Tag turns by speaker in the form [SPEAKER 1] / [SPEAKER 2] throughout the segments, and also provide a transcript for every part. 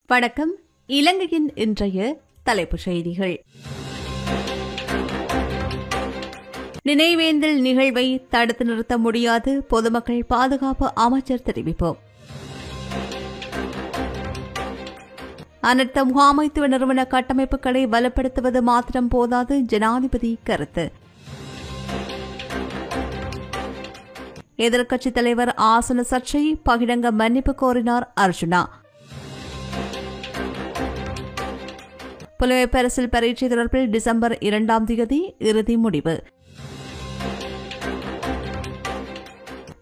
[SPEAKER 1] வணக்கம். இலங்கையின் இன்றைய தலைப்புச் செய்திகள். நினைவேந்தல் நிகழ்வை தடுத்து நிறுத்த முடியாது, பொதுமக்கள் பாதுகாப்பு அமைச்சர் தெரிவிப்பு. அனர்த்த முகாமைத்துவ நிறுவன கட்டமைப்புகளை பலப்படுத்துவது மாத்திரம் போதாது, ஜனாதிபதி கருத்து. எதிர்க்கட்சித் தலைவர் ஆசன சர்ச்சை, பகிரங்க மன்னிப்பு கோரினார் அர்ஜுனா. புலமைப்பரிசில் பரீட்சை தொடர்பில் டிசம்பர் 2 இறுதி முடிவு.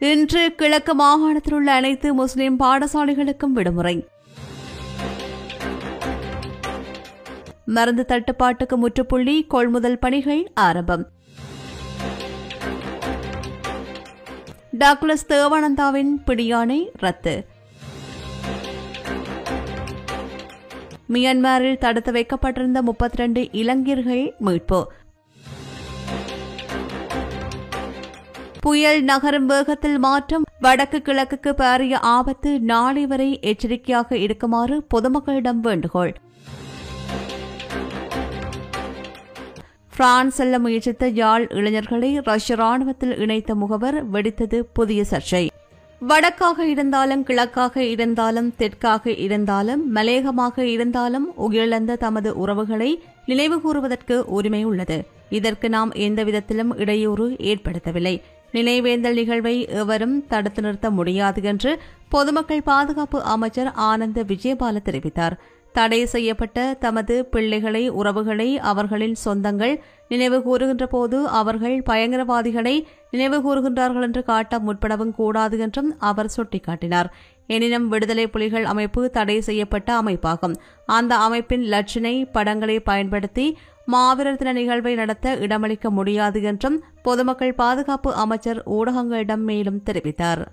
[SPEAKER 1] இன்று கிழக்கு மாகாணத்தில் உள்ள அனைத்து முஸ்லிம் பாடசாலைகளுக்கும் விடுமுறை. மருந்து தட்டுப்பாட்டுக்கு முற்றுப்புள்ளி, கொள்முதல் பணிகள் ஆரம்பம். டாக்லஸ் தேவானந்தாவின் பிடியாணை ரத்து. மியான்மரில் தடுத்து வைக்கப்பட்டிருந்த 32 இலங்கையர்கள் மீட்பு. புயல் நகரும் வேகத்தில் மாற்றம், வடக்கு கிழக்குக்கு பாரிய ஆபத்து, நாளை வரை எச்சரிக்கையாக இருக்குமாறு பொதுமக்களிடம் வேண்டுகோள். பிரான்ஸ் செல்ல முயற்சித்த யாழ் இளைஞர்களை ரஷ்ய ராணுவத்தில் இணைத்த முகவர், வெடித்தது புதிய சர்ச்சை. வடக்காக இருந்தாலும் கிழக்காக இருந்தாலும் தெற்காக இருந்தாலும் மலையகமாக இருந்தாலும் உயிரிழந்த தமது உறவுகளை நினைவு கூறுவதற்கு உரிமை உள்ளது. இதற்கு நாம் எந்த விதத்திலும் இடையூறு ஏற்படுத்தவில்லை. நினைவேந்தல் நிகழ்வை எவரும் தடுத்து நிறுத்த முடியாது என்று பொதுமக்கள் பாதுகாப்பு அமைச்சர் ஆனந்த விஜயபால தெரிவித்தார். தடை செய்யப்பட்ட தமது பிள்ளைகளை, உறவுகளை அவர்களின் சொந்தங்கள் நினைவு கூறுகின்ற போது அவர்கள் பயங்கரவாதிகளை நினைவு கூறுகின்றார்கள் என்று காட்ட முற்படவும் கூடாது என்றும் அவர் சுட்டிக்காட்டினார். எனினும் விடுதலை புலிகள் அமைப்பு தடை செய்யப்பட்ட அமைப்பாகும். அந்த அமைப்பின் இலட்சணை படங்களை பயன்படுத்தி மாவீரர் தின நிகழ்வை நடத்த இடமளிக்க முடியாது என்றும் பொதுமக்கள் பாதுகாப்பு அமைச்சர் ஊடகங்களிடம் மேலும் தெரிவித்தார்.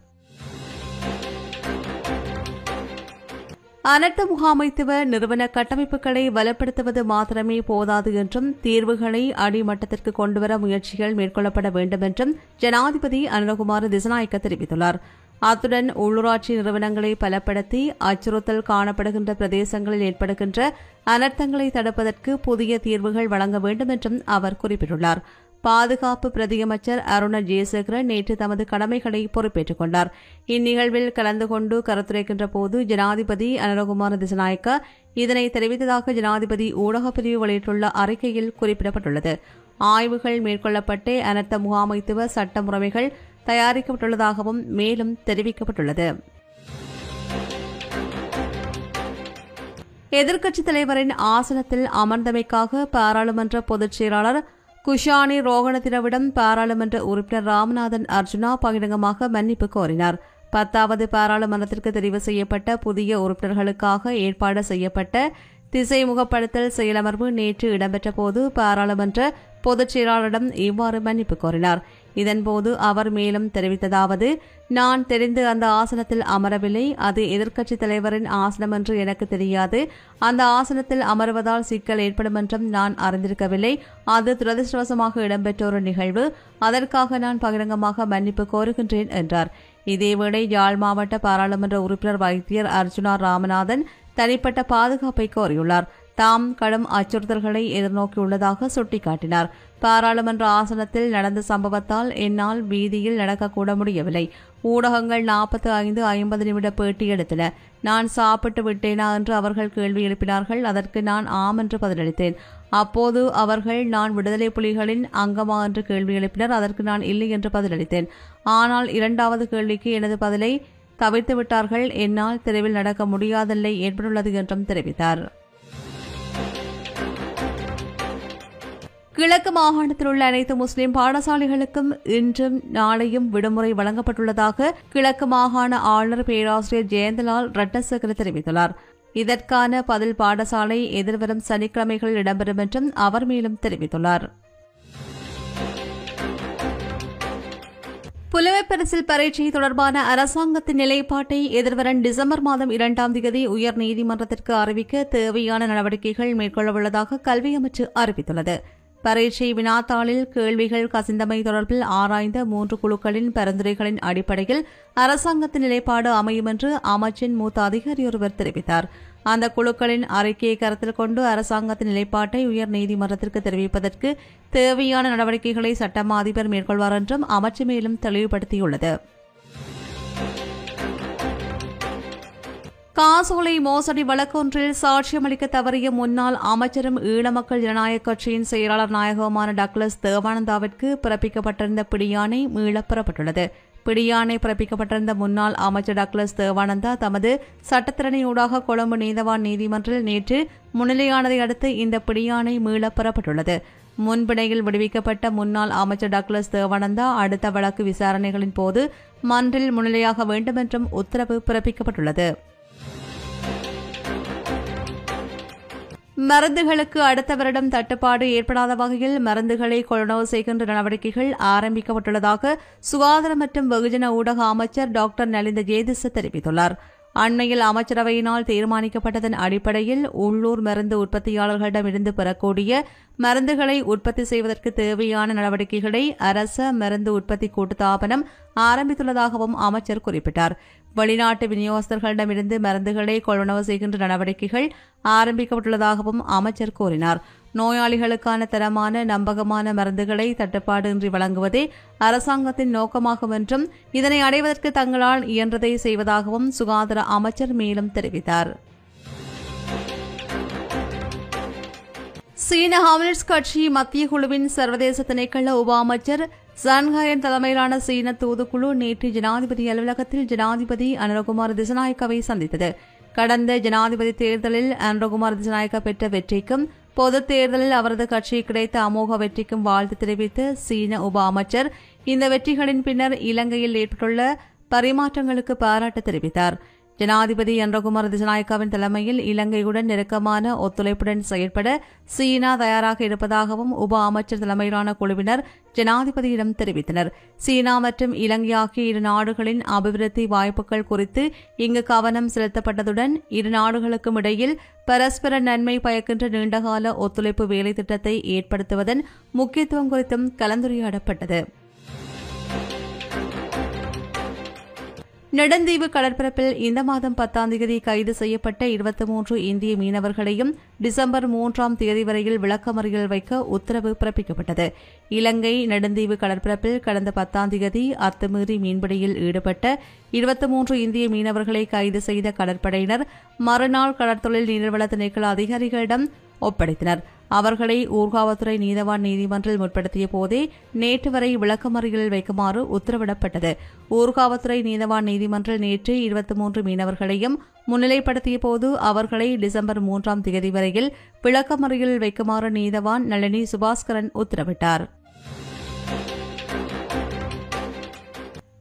[SPEAKER 1] அனர்த்த முகாமைத்துவ நிறுவன கட்டமைப்புகளை பலப்படுத்துவது மாத்திரமே போதாது என்றும் தீர்வுகளை அடிமட்டத்திற்கு கொண்டுவர முயற்சிகள் மேற்கொள்ளப்பட வேண்டும் என்றும் ஜனாதிபதி அனுரகுமார திசாநாயக்க தெரிவித்துள்ளார். அத்துடன் உள்ளூராட்சி நிறுவனங்களை பலப்படுத்தி அச்சுறுத்தல் காணப்படுகின்ற பிரதேசங்களில் ஏற்படுகின்ற அனர்த்தங்களை தடுப்பதற்கு புதிய தீர்வுகள் வழங்க வேண்டும் என்றும் அவர் குறிப்பிட்டுள்ளார். பாதுகாப்பு பிரதியமைச்சர் அருண ஜெயசேகர நேற்று தமது கடமைகளை பொறுப்பேற்றுக் கொண்டார். இந்நிகழ்வில் கலந்து கொண்டு கருத்துரைக்கின்ற போது ஜனாதிபதி அனுரகுமார திசாநாயக்க இதனை தெரிவித்ததாக ஜனாதிபதி ஊடகப் பிரிவு வெளியிட்டுள்ள அறிக்கையில் குறிப்பிடப்பட்டுள்ளது. ஆய்வுகள் மேற்கொள்ளப்பட்டு அனர்த்த முகாமைத்துவ சட்ட முறைமைகள் தயாரிக்கப்பட்டுள்ளதாகவும் மேலும் தெரிவிக்கப்பட்டுள்ளது. எதிர்க்கட்சித் தலைவரின் ஆசனத்தில் அமர்ந்தமைக்காக பாராளுமன்ற பொதுச் செயலாளர் குஷானி ரோகணத்திரவிடம் பாராளுமன்ற உறுப்பினர் ராமநாதன் அர்ஜுனா பகிரங்கமாக மன்னிப்பு கோரினார். 10வது பாராளுமன்றத்திற்கு தெரிவு செய்யப்பட்ட புதிய உறுப்பினர்களுக்காக ஏற்பாடு செய்யப்பட்ட திசைமுகப்படுத்தல் செயலமர்வு நேற்று இடம்பெற்ற போது பாராளுமன்ற பொதுச் செயலாளரிடம் இவ்வாறு மன்னிப்பு கோரினார். இதன்போது அவர் மேலும் தெரிவித்ததாவது: நான் தெரிந்து அந்த ஆசனத்தில் அமரவில்லை. அது எதிர்க்கட்சித் தலைவரின் ஆசனம் என்று எனக்கு தெரியாது. அந்த ஆசனத்தில் அமர்வதால் சிக்கல் ஏற்படும் என்றும் நான் அறிந்திருக்கவில்லை. அது துரதிருஷ்டவசமாக இடம்பெற்ற ஒரு நிகழ்வு. அதற்காக நான் பகிரங்கமாக மன்னிப்பு கோருகின்றேன் என்றார். இதேவேளை யாழ் மாவட்ட பாராளுமன்ற உறுப்பினர் வைத்தியர் அர்ஜுனா ராமநாதன் தனிப்பட்ட பாதுகாப்பை கோரியுள்ளார். தாம் கடும் அச்சுறுத்தல்களை எதிர்நோக்கியுள்ளதாக சுட்டிக்காட்டினார். பாராளுமன்ற ஆசனத்தில் நடந்த சம்பவத்தால் என்னால் வீதியில் நடக்கக்கூட முடியவில்லை. ஊடகங்கள் 45-50 நிமிட பேட்டி எடுத்தன. நான் சாப்பிட்டு விட்டேனா என்று அவர்கள் கேள்வி எழுப்பினார்கள். அதற்கு நான் ஆம் என்று பதிலளித்தேன். அப்போது அவர்கள் நான் விடுதலை புலிகளின் அங்கமா என்று கேள்வி எழுப்பினர். அதற்கு நான் இல்லை என்று பதிலளித்தேன். ஆனால் 2வது கேள்விக்கு எனது பதிலை தவிர்த்து விட்டார்கள். என்னால் தெருவில் நடக்க முடியாதல்லை ஏற்பட்டுள்ளது என்றும் தெரிவித்தார். கிழக்கு மாகாணத்தில் உள்ள அனைத்து முஸ்லிம் பாடசாலைகளுக்கும் இன்றும் நாளையும் விடுமுறை வழங்கப்பட்டுள்ளதாக கிழக்கு மாகாண ஆளுநர் பேராசிரியர் ஜெயந்தலால் ரட்னசேகர தெரிவித்துள்ளார். இதற்கான பதில் பாடசாலை எதிர்வரும் சனிக்கிழமைகளில் இடம்பெறும் என்றும் அவர் மேலும் தெரிவித்துள்ளார். புலமைப்பரிசில் பரீட்சை தொடர்பான அரசாங்கத்தின் நிலைப்பாட்டை எதிர்வரும் டிசம்பர் 2 உயர்நீதிமன்றத்திற்கு அறிவிக்க தேவையான நடவடிக்கைகள் மேற்கொள்ளவுள்ளதாக கல்வி அமைச்சு அறிவித்துள்ளது. பரீட்சை வினாத்தாளில் கேள்விகள் கசிந்தமை தொடர்பில் ஆராய்ந்த 3 குழுக்களின் பரிந்துரைகளின் அடிப்படையில் அரசாங்கத்தின் நிலைப்பாடு அமையும் என்று அமைச்சின் மூத்த அதிகாரி ஒருவர் தெரிவித்தார். அந்த குழுக்களின் அறிக்கையை கருத்தில் கொண்டு அரசாங்கத்தின் நிலைப்பாட்டை உயர் நீதிமன்றத்திற்கு தெரிவிப்பதற்கு தேவையான நடவடிக்கைகளை சட்டமா அதிபர் மேற்கொள்வார் என்றும் அமைச்சு மேலும் தெளிவுபடுத்தியுள்ளது. காசோலை மோசடி வழக்கொன்றில் சாட்சியமளிக்க தவறிய முன்னாள் அமைச்சரும் ஈழ மக்கள் ஜனநாயக கட்சியின் செயலாளர் நாயகமான டக்ளஸ் தேவானந்தாவிற்கு பிறப்பிக்கப்பட்டிருந்த பிடியாணை மீளப் பெறப்பட்டுள்ளது. பிடியாணை பிறப்பிக்கப்பட்டிருந்த முன்னாள் அமைச்சர் டக்ளஸ் தேவானந்தா தமது சட்டத்திறனையூடாக கொழும்பு நீதவான் நீதிமன்றில் நேற்று முன்னிலையானதை அடுத்து இந்த பிடியாணை மீளப் பெறப்பட்டுள்ளது. முன்பிணையில் விடுவிக்கப்பட்ட முன்னாள் அமைச்சர் டக்ளஸ் தேவானந்தா அடுத்த வழக்கு விசாரணைகளின் போது மன்றில் முன்னிலையாக வேண்டும் என்றும் உத்தரவு பிறப்பிக்கப்பட்டுள்ளது. மருந்துகளுக்கு அடுத்த வருடம் தட்டுப்பாடு ஏற்படாத வகையில் மருந்துகளை கொள்வனவு செய்கின்ற நடவடிக்கைகள் ஆரம்பிக்கப்பட்டுள்ளதாக சுகாதார மற்றும் வெகுஜன ஊடக அமைச்சர் டாக்டர் நலிந்த ஜேதிச தெரிவித்துள்ளார். அண்மையில் அமைச்சரவையினால் தீர்மானிக்கப்பட்டதன் அடிப்படையில் உள்ளூர் மருந்து உற்பத்தியாளர்களிடமிருந்து பெறக்கூடிய மருந்துகளை உற்பத்தி செய்வதற்கு தேவையான நடவடிக்கைகளை அரச மருந்து உற்பத்தி கூட்டுத்தாபனம் ஆரம்பித்துள்ளதாகவும் அமைச்சர் குறிப்பிட்டார். வெளிநாட்டு விநியோகஸ்தர்களிடமிருந்து மருந்துகளை கொள்வனவு செய்கின்ற நடவடிக்கைகள் ஆரம்பிக்கப்பட்டுள்ளதாகவும் அமைச்சர் கூறினார். நோயாளிகளுக்கான தரமான நம்பகமான மருந்துகளை தட்டுப்பாடின்றி வழங்குவதே அரசாங்கத்தின் நோக்கமாகும் என்றும் இதனை அடைவதற்கு தங்களால் இயன்றதை செய்வதாகவும் சுகாதார அமைச்சர் மேலும் தெரிவித்தார். சீன கம்யூனிஸ்ட் கட்சி மத்திய குழுவின் சர்வதேச திணைக்கள உப அமைச்சர் ஜன்ஹயன் தலைமையிலான சீன தூதுக்குழு நேற்று ஜனாதிபதி அலுவலகத்தில் ஜனாதிபதி அனுரகுமார் திசநாயக்காவை சந்தித்தது. கடந்த ஜனாதிபதி தேர்தலில் அனுரகுமார் திசநாயக்கா பெற்ற வெற்றிக்கும் பொதுத் தேர்தலில் அவரது கட்சி கிடைத்த அமோக வெற்றிக்கும் வாழ்த்து தெரிவித்த சீன உப அமைச்சர் இந்த வெற்றிகளின் பின்னர் இலங்கையில் ஏற்பட்டுள்ள பரிமாற்றங்களுக்கு பாராட்டு தெரிவித்தார். ஜனாதிபதி அனுரகுமார் திசநாயக்காவின் தலைமையில் இலங்கையுடன் நெருக்கமான ஒத்துழைப்புடன் செயல்பட சீனா தயாராக இருப்பதாகவும் உப அமைச்சர் தலைமையிலான குழுவினர் ஜனாதிபதியிடம் தெரிவித்தனர். சீனா மற்றும் இலங்கை ஆகிய இரு நாடுகளின் அபிவிருத்தி வாய்ப்புகள் குறித்து இங்கு கவனம் செலுத்தப்பட்டதுடன் இரு நாடுகளுக்கும் இடையில் பரஸ்பர நன்மை பயக்கின்ற நீண்டகால ஒத்துழைப்பு வேலை திட்டத்தை ஏற்படுத்துவதன் முக்கியத்துவம் குறித்தும் கலந்துரையாடப்பட்டது. நெடுந்தீவு கடற்பரப்பில் இந்த மாதம் 10ஆம் தேதி கைது செய்யப்பட்ட 23 இந்திய மீனவர்களையும் டிசம்பர் 3ஆம் தேதி வரையில் விளக்கமறியலில் வைக்க உத்தரவு பிறப்பிக்கப்பட்டது. இலங்கை நெடுந்தீவு கடற்பரப்பில் கடந்த 10ஆம் தேதி அத்துமீறி மீன்பிடியில் ஈடுபட்ட 23 இந்திய மீனவர்களை கைது செய்த கடற்படையினர் மறுநாள் கடற்தொழில் நீர்வள திணைக்கள அதிகாரிகளிடம் ஒப்படைத்தனர். அவர்களை ஊர்காவத்துறை நீதவான் நீதிமன்றில் முற்படுத்திய போதே நேற்று வரை விளக்கமறியலில் வைக்குமாறு உத்தரவிடப்பட்டது. ஊர்காவத்துறை நீதவான் நீதிமன்றில் நேற்று 23 மீனவர்களையும் முன்னிலைப்படுத்திய போது அவர்களை டிசம்பர் 3ஆம் தேதி வரையில் விளக்கமறியலில் வைக்குமாறு நீதவான் நளினி சுபாஸ்கரன் உத்தரவிட்டார்.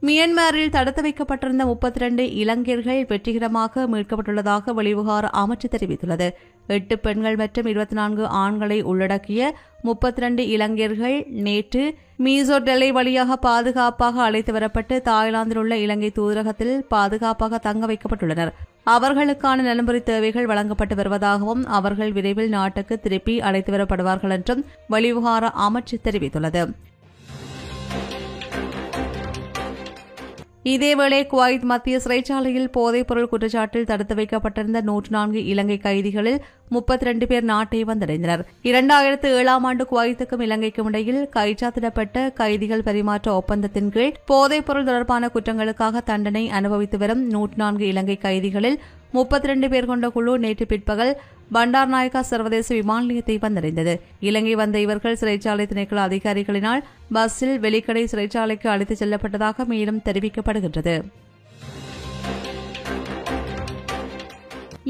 [SPEAKER 1] மியான்மரில் தடுத்து வைக்கப்பட்டிருந்த 32 இலங்கையர்கள் வெற்றிகரமாக மீட்கப்பட்டுள்ளதாக வெளிவிவகார அமைச்சு தெரிவித்துள்ளது. 8 பெண்கள் மற்றும் 24 ஆண்களை உள்ளடக்கிய 32 இலங்கையர்கள் நேற்று மீசோர் எல்லை வழியாக பாதுகாப்பாக அழைத்து வரப்பட்டு தாய்லாந்தில் உள்ள இலங்கை தூதரகத்தில் பாதுகாப்பாக தங்க வைக்கப்பட்டுள்ளனர். அவர்களுக்கான நலன்புரி தேவைகள் வழங்கப்பட்டு வருவதாகவும் அவர்கள் விரைவில் நாட்டுக்கு திருப்பி அழைத்து வரப்படுவார்கள் என்றும் வெளிவிவகார அமைச்சு தெரிவித்துள்ளது. இதேவேளை குவைத் மத்திய சிறைச்சாலையில் போதைப்பொருள் குற்றச்சாட்டில் தடுத்து வைக்கப்பட்டிருந்த 104 இலங்கை கைதிகளில் 32 பேர் நாட்டை வந்தடைந்தனர். 2007ஆம் ஆண்டு குவைத்துக்கும் இலங்கைக்கும் இடையில் கைச்சாத்திடப்பட்ட கைதிகள் பரிமாற்ற ஒப்பந்தத்தின் கீழ் போதைப்பொருள் தொடர்பான குற்றங்களுக்காக தண்டனை அனுபவித்து வரும் 104 இலங்கை கைதிகளில் 32 பேர் கொண்ட குழு நேற்று பிற்பகல் பண்டார்நாயக்கா சர்வதேச விமான நிலையத்தை வந்தடைந்தது. இலங்கை வந்த இவர்கள் சிறைச்சாலை திணைக்கள அதிகாரிகளினால் பஸ்ஸில் வெலிக்கடை சிறைச்சாலைக்கு அழைத்துச் செல்லப்பட்டதாக மேலும் தெரிவிக்கப்படுகின்றது.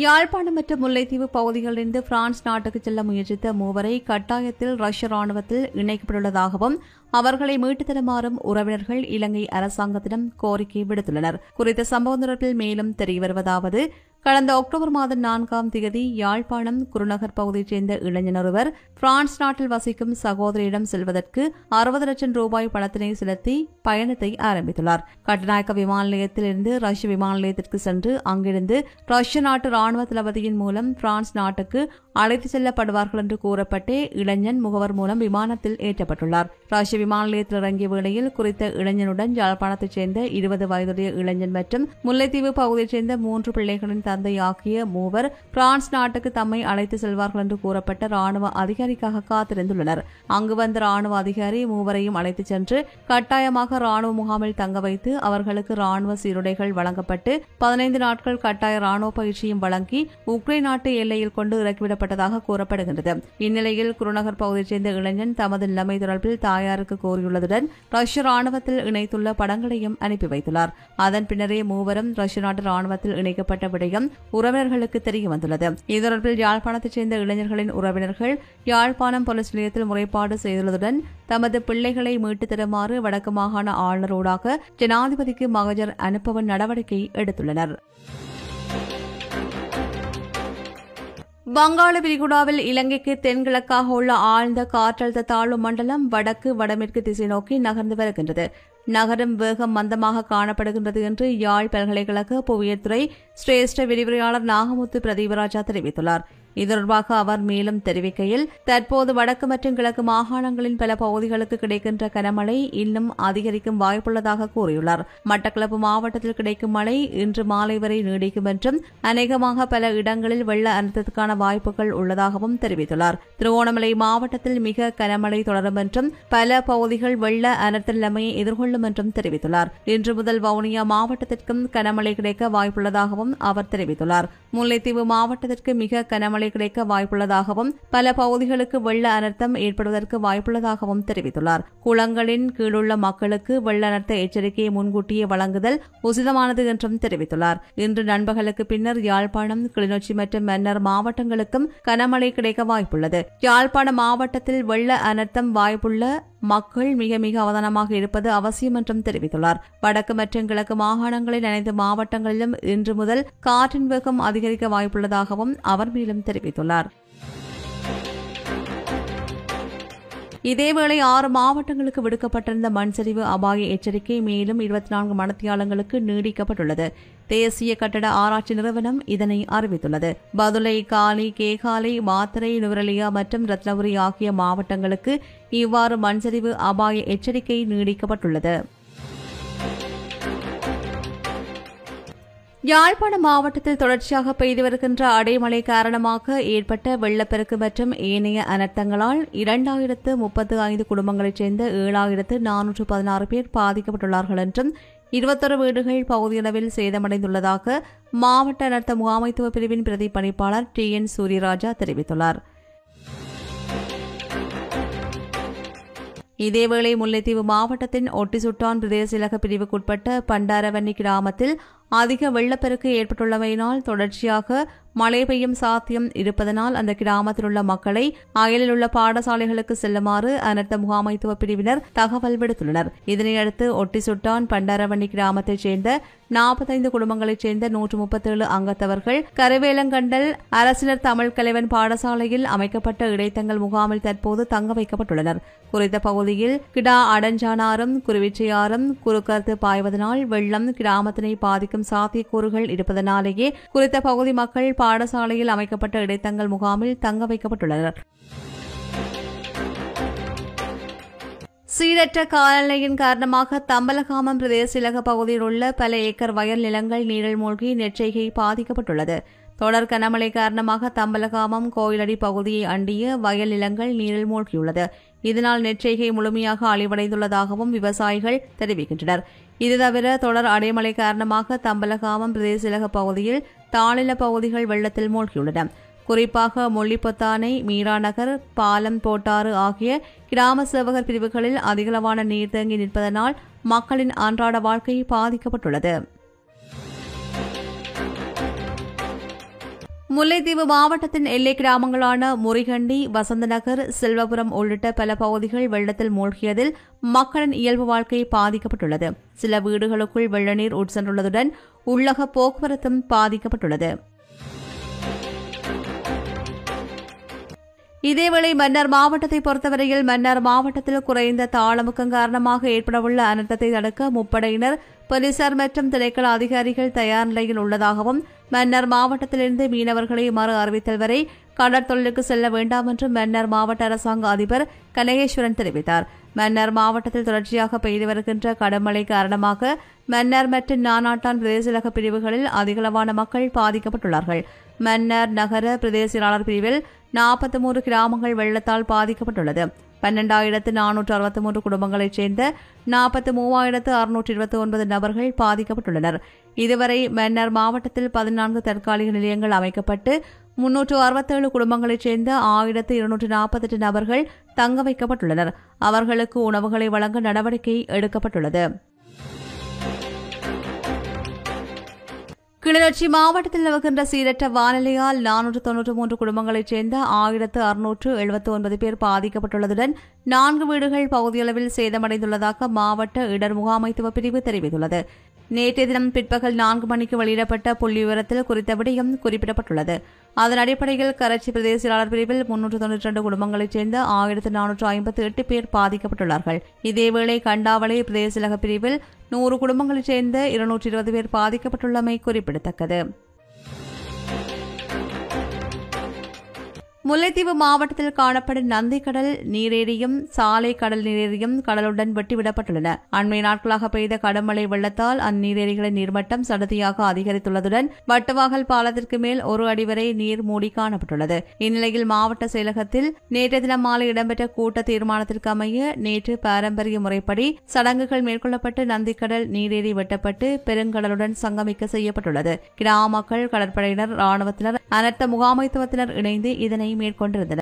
[SPEAKER 1] யாழ்ப்பாணம் மற்றும் முல்லைத்தீவு பகுதிகளிலிருந்து பிரான்ஸ் நாட்டுக்கு செல்ல முயற்சித்த மூவரை கட்டாயத்தில் ரஷ்ய ராணுவத்தில் இணைக்கப்பட்டுள்ளதாகவும் அவர்களை மீட்டுத் தருமாறும் உறவினர்கள் இலங்கை அரசாங்கத்திடம் கோரிக்கை விடுத்துள்ளனர். குறித்த சம்பவம் தொடர்பில் மேலும் தெரியவருவதாவது, கடந்த அக்டோபர் மாதம் 4ஆம் தேதி யாழ்ப்பாணம் குருநகர் பகுதியைச் சேர்ந்த இளைஞர் ஒருவர் பிரான்ஸ் நாட்டில் வசிக்கும் சகோதரியிடம் செல்வதற்கு 60 லட்சம் ரூபாய் பணத்தினை செலுத்தி பயணத்தை ஆரம்பித்துள்ளார். கட்டநாயக்க விமான நிலையத்திலிருந்து ரஷ்ய விமான நிலையத்திற்கு சென்று அங்கிருந்து ரஷ்ய நாட்டு ராணுவ தளபதியின் மூலம் பிரான்ஸ் நாட்டுக்கு அழைத்துச் செல்லப்படுவார்கள் என்று கூறப்பட்டு இளைஞன் முகவர் மூலம் விமானத்தில் ஏற்றப்பட்டுள்ளார். ரஷ்ய விமான நிலையத்தில் இறங்கிய வேளையில் குறித்த இளைஞனுடன் யாழ்ப்பாணத்தைச் சேர்ந்த 20 வயதுடைய இளைஞன் மற்றும் முல்லைத்தீவு பகுதியைச் சேர்ந்த 3 பிள்ளைகளின் தந்தை ஆகிய மூவர் பிரான்ஸ் நாட்டுக்கு தம்மை அழைத்து செல்வார்கள் என்று கூறப்பட்ட ராணுவ அதிகாரிக்காக காத்திருந்துள்ளனர். அங்கு வந்த ராணுவ அதிகாரி மூவரையும் அழைத்துச் சென்று கட்டாயமாக ராணுவ முகாமில் தங்க வைத்து அவர்களுக்கு ராணுவ சீருடைகள் வழங்கப்பட்டு 15 நாட்கள் கட்டாய ராணுவ பயிற்சியும் வழங்கி உக்ரைன் நாட்டு எல்லையில் கொண்டு இறக்கிவிடப்பட்டதாக கூறப்படுகின்றது. இந்நிலையில் குருநகர் பகுதியைச் சேர்ந்த இளைஞன் தமது நிலைமை தொடர்பில் தாயாருக்கு கோரியுள்ளதுடன் ரஷ்ய ராணுவத்தில் இணைத்துள்ள படங்களையும் அனுப்பி வைத்துள்ளார். அதன் பின்னரே மூவரும் ரஷ்ய நாட்டு ராணுவத்தில் இணைக்கப்பட்ட விடயம் உறவினர்களுக்கு தெரிய வந்துள்ளது. இது தொடர்பில் யாழ்ப்பாணத்தைச் சேர்ந்த இளைஞர்களின் உறவினர்கள் யாழ்ப்பாணம் போலீஸ் நிலையத்தில் முறைப்பாடு செய்துள்ளதுடன் தமது பிள்ளைகளை மீட்டுத் தருமாறு வடக்கு மாகாண ஆளுநரூடாக ஜனாதிபதிக்கு மகஜர் அனுப்பவும் நடவடிக்கை எடுத்துள்ளனர். வங்காள விரிகுடாவில் இலங்கைக்கு தென்கிழக்காக உள்ள ஆழ்ந்த காற்றழுத்த தாழ்வு மண்டலம் வடக்கு வடமேற்கு திசை நோக்கி நகர்ந்து வருகின்றது. நகரும் வேகம் மந்தமாக காணப்படுகின்றது என்று யாழ் பல்கலைக்கழக புவியியல் துறை சிரேஷ்ட விரிவுரையாளர் நாகமுத்து பிரதீபராஜா தெரிவித்துள்ளார். இது தொடர்பாக அவர் மேலும் தெரிவிக்கையில், தற்போது வடக்கு மற்றும் கிழக்கு மாகாணங்களின் பல பகுதிகளுக்கு கிடைக்கின்ற கனமழை இன்னும் அதிகரிக்கும் வாய்ப்புள்ளதாக கூறியுள்ளார். மட்டக்களப்பு மாவட்டத்தில் கிடைக்கும் மழை இன்று மாலை வரை நீடிக்கும் என்றும் அநேகமாக பல இடங்களில் வெள்ள அனர்த்தத்துக்கான வாய்ப்புகள் உள்ளதாகவும் தெரிவித்துள்ளார். திருவோணமலை மாவட்டத்தில் மிக கனமழை தொடரும் என்றும் பல பகுதிகள் வெள்ள அனர்த்த நிலைமையை எதிர்கொள்ளும் என்றும் தெரிவித்துள்ளார். இன்று முதல் வவுனியா மாவட்டத்திற்கும் கனமழை கிடைக்க வாய்ப்புள்ளதாகவும் அவர் தெரிவித்துள்ளார். முல்லைத்தீவு மாவட்டத்திற்கு மிக கனமழை கிடைக்க வாய்ப்புள்ளதாகவும் பல பகுதிகளுக்கு வெள்ள அனர்த்தம் ஏற்படுவதற்கு வாய்ப்புள்ளதாகவும் தெரிவித்துள்ளார். குளங்களின் கீழுள்ள மக்களுக்கு வெள்ள அனர்த்த எச்சரிக்கையை முன்கூட்டியே வழங்குதல் உசிதமானது என்றும் தெரிவித்துள்ளார். இன்று நண்பகலுக்கு பின்னர் யாழ்ப்பாணம், கிளிநொச்சி மற்றும் மன்னார் மாவட்டங்களுக்கும் கனமழை கிடைக்க வாய்ப்புள்ளது. யாழ்ப்பாணம் மாவட்டத்தில் வெள்ள அனர்த்தம் வாய்ப்புள்ள மக்கள் மிக மிக அவதானமாக இருப்பது அவசியம் என்றும் தெரிவித்துள்ளார். வடக்கு மற்றும் கிழக்கு மாகாணங்களின் அனைத்து மாவட்டங்களிலும் இன்று முதல் காற்றின் வேகம் அதிகரிக்க வாய்ப்புள்ளதாகவும் அவர் மேலும் தெரிவித்துள்ளார். இதேவேளை 6 மாவட்டங்களுக்கு விடுக்கப்பட்டிருந்த மண்சரிவு அபாய எச்சரிக்கை மேலும் 24 மணித்தியாலங்களுக்கு நீடிக்கப்பட்டுள்ளது. தேசிய கட்டட ஆராய்ச்சி நிறுவனம் இதனை அறிவித்துள்ளது. பதுளை, காலி, கேகாலை, மாத்தறை, நுவரெலியா மற்றும் ரத்னபுரி ஆகிய மாவட்டங்களுக்கு இவ்வாறு மண்சரிவு அபாய எச்சரிக்கை நீடிக்கப்பட்டுள்ளது. யாழ்ப்பாணம் மாவட்டத்தில் தொடர்ச்சியாக பெய்து வருகின்ற அடைமழை காரணமாக ஏற்பட்ட வெள்ளப்பெருக்கு மற்றும் ஏனைய அனர்த்தங்களால் 2035 குடும்பங்களைச் சேர்ந்த 7416 பேர் பாதிக்கப்பட்டுள்ளார்கள் என்றும் 21 வீடுகள் பகுதியளவில் சேதமடைந்துள்ளதாக மாவட்ட அனர்த்த முகாமைத்துவ பிரிவின் பிரதி பணிப்பாளர் TN சூரியராஜா தெரிவித்துள்ளார். இதேவேளை முல்லைத்தீவு மாவட்டத்தின் ஒட்டிசுட்டான் பிரதேச இலக பிரிவுக்குட்பட்ட பண்டாரவன்னி கிராமத்தில் அதிக வெள்ளப்பெருக்கு ஏற்பட்டுள்ளமையினால் தொடர்ச்சியாக மழை பெய்யும் சாத்தியம் இருப்பதனால் அந்த கிராமத்தில் உள்ள மக்களை அயலில் உள்ள பாடசாலைகளுக்கு செல்லுமாறு அனர்த்த முகாமைத்துவ பிரிவினர் தகவல் விடுத்துள்ளனர். இதனையடுத்து ஒட்டிசுட்டான் பண்டாரவன்னி கிராமத்தைச் சேர்ந்த 45 குடும்பங்களைச் சேர்ந்த 137 அங்கத்தவர்கள் கருவேலங்கண்டல் அரசினர் தமிழ் கலைவன் பாடசாலையில் அமைக்கப்பட்ட இடைத்தங்கல் முகாமில் தற்போது தங்க வைக்கப்பட்டுள்ளனர். குறித்த பகுதியில் கிடா அடஞ்சானாரும் குருவிச்சையாரும் குறுக்கறுத்து பாய்வதனால் வெள்ளம் கிராமத்தினை பாதிக்கும் சாத்தியக்கூறுகள் இருப்பதனாலேயே குறித்த பகுதி மக்கள் பாடசாலையில் அமைக்கப்பட்ட இடைத்தங்கல் முகாமில் தங்க வைக்கப்பட்டுள்ளனர். சீரற்ற காலநிலையின் காரணமாக தம்பலகாமம் பிரதேச இலக பகுதியில் உள்ள பல ஏக்கர் வயல் நிலங்கள் நீரில் மூழ்கி நெற்செய்கை பாதிக்கப்பட்டுள்ளது. தொடர் கனமழை காரணமாக தம்பலகாமம் கோயிலடி பகுதியை அண்டிய வயல் நிலங்கள் நீரில் மூழ்கியுள்ளது. இதனால் நெற்செய்கை முழுமையாக அழிவடைந்துள்ளதாகவும் விவசாயிகள் தெரிவிக்கின்றனர். இது தவிர தொடர் அடைமழை காரணமாக தம்பலகாமம் பிரதேச இலக பகுதியில் தாழ்நில பகுதிகள் வெள்ளத்தில் மூழ்கியுள்ளன. குறிப்பாக முள்ளிப்பொத்தானை, மீராநகர், பாலம், போட்டாறு ஆகிய கிராம சேவகர் பிரிவுகளில் அதிகளவான நீர் தேங்கி நிற்பதனால் மக்களின் அன்றாட வாழ்க்கை பாதிக்கப்பட்டுள்ளது. முல்லைத்தீவு மாவட்டத்தின் எல்லை கிராமங்களான முறிகண்டி, வசந்தநகர், செல்வபுரம் உள்ளிட்ட பல பகுதிகள் வெள்ளத்தில் மூழ்கியதில் மக்களின் இயல்பு வாழ்க்கை பாதிக்கப்பட்டுள்ளது. சில வீடுகளுக்குள் வெள்ளநீர் உட்சென்றுள்ளதுடன் உள்ளக போக்குவரத்தும் பாதிக்கப்பட்டுள்ளது. இதேவேளை மன்னார் மாவட்டத்தை பொறுத்தவரையில் மன்னார் மாவட்டத்தில் குறைந்த தாளமுக்கம் காரணமாக ஏற்படவுள்ள அனர்த்தத்தை தடுக்க முப்படையினர், போலீசார் மற்றும் திணைக்கள அதிகாரிகள் தயார் நிலையில் உள்ளதாகவும் மன்னார் மாவட்டத்திலிருந்து மீனவர்களை மறு அறிவித்தல் வரை கடற்தொழிலுக்கு செல்ல வேண்டாம் என்று மன்னார் மாவட்ட அரசாங்க அதிபர் கனகேஸ்வரன் தெரிவித்தார். மன்னார் மாவட்டத்தில் தொடர்ச்சியாக பெய்து வருகின்ற கடுமழை காரணமாக மன்னார் மற்றும் நானாட்டான் பிரதேச பிரிவுகளில் அதிகளவான மக்கள் பாதிக்கப்பட்டுள்ளார்கள். மன்னார் நகர பிரதேச செயலாளர் பிரிவில் 43 கிராமங்கள் வெள்ளத்தால் பாதிக்கப்பட்டுள்ளது. 12,463 குடும்பங்களைச் சேர்ந்த 43,629 நபர்கள் பாதிக்கப்பட்டுள்ளனர். இதுவரை மன்னார் மாவட்டத்தில் 14 தற்காலிக நிலையங்கள் அமைக்கப்பட்டு 367 குடும்பங்களைச் சேர்ந்த 1,248 நபர்கள் தங்க வைக்கப்பட்டுள்ளனர். அவர்களுக்கு உணவுகளை வழங்க நடவடிக்கை எடுக்கப்பட்டுள்ளது. கிளிநொச்சி மாவட்டத்தில் நிலவுகின்ற சீரற்ற வானிலையால் 493 குடும்பங்களைச் சேர்ந்த 1,679 பேர் பாதிக்கப்பட்டுள்ளதுடன் 4 வீடுகள் பகுதியளவில் சேதமடைந்துள்ளதாக மாவட்ட இடர் முகாமைத்துவ பிரிவு தெரிவித்துள்ளது. நேற்றைய தினம் பிற்பகல் 4 மணிக்கு வெளியிடப்பட்ட புள்ளிவிவரத்தில் குறித்த விடயம் குறிப்பிடப்பட்டுள்ளது. அதன் அடிப்படையில் கரைச்சி பிரதேச செயலாளர் பிரிவில் 392 குடும்பங்களைச் சேர்ந்த 1,458 பேர் பாதிக்கப்பட்டுள்ளார்கள். இதேவேளை கண்டாவளை பிரதேச செயலக பிரிவில் 100 குடும்பங்களைச் சேர்ந்த 220 பேர் பாதிக்கப்பட்டுள்ளமை குறிப்பிடத்தக்கது. முல்லைத்தீவு மாவட்டத்தில் காணப்படும் நந்திக்கடல் நீரேரியும் சாலை கடல் நீரேரியும் கடலுடன் வெட்டிவிடப்பட்டுள்ளன. அண்மை நாட்களாக பெய்த கடுமழை வெள்ளத்தால் அந்நீரேரிகளின் நீர்மட்டம் சடுதியாக அதிகரித்துள்ளதுடன் வட்டவாகல் பாலத்திற்கு மேல் 1 அடி வரை நீர் மூடி காணப்பட்டுள்ளது. இந்நிலையில் மாவட்ட செயலகத்தில் நேற்றைய தினம் மாலை இடம்பெற்ற கூட்ட தீர்மானத்திற்கு அமைய நேற்று பாரம்பரிய முறைப்படி சடங்குகள் மேற்கொள்ளப்பட்டு நந்திக்கடல் நீரேரி வெட்டப்பட்டு பெருங்கடலுடன் சங்கமிக்க செய்யப்பட்டுள்ளது. கிராம மக்கள், கடற்படையினர், ராணுவத்தினர், அனர்த்த முகாமைத்துவத்தினர் இணைந்து இதனை மேற்கொண்டிருந்தனர்.